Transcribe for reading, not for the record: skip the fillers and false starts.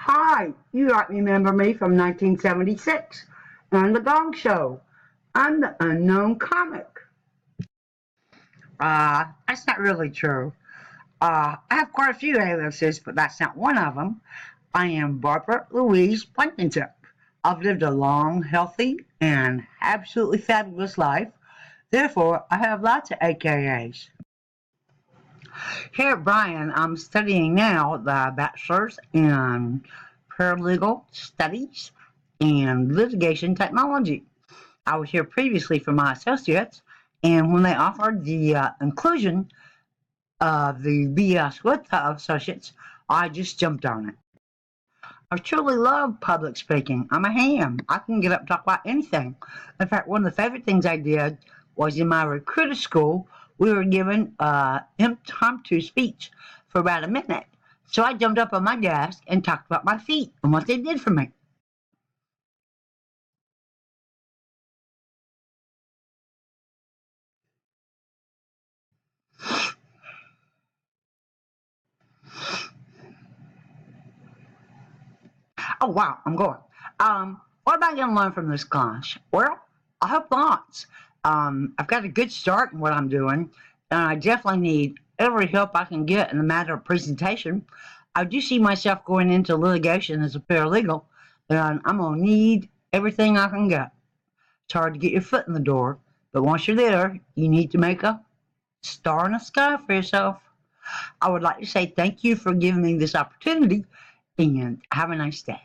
Hi, you might remember me from 1976 and The Gong Show. I'm the unknown comic. That's not really true. I have quite a few aliases, but that's not one of them. I am Barbara Louise Blankenship. I've lived a long, healthy, and absolutely fabulous life. Therefore, I have lots of AKAs. Here at Bryan, I'm studying now the Bachelor's in Paralegal Studies and Litigation Technology. I was here previously for my associates, and when they offered the inclusion of the BS with the associates, I just jumped on it. I truly love public speaking. I'm a ham. I can get up and talk about anything. In fact, one of the favorite things I did was in my recruiter school, we were given an impromptu speech for about a minute. So I jumped up on my desk and talked about my feet and what they did for me. Oh, wow, I'm going. What am I going to learn from this class? Well, I hope lots. I've got a good start in what I'm doing, and I definitely need every help I can get in the matter of presentation. I do see myself going into litigation as a paralegal, and I'm going to need everything I can get. It's hard to get your foot in the door, but once you're there, you need to make a star in the sky for yourself. I would like to say thank you for giving me this opportunity, and have a nice day.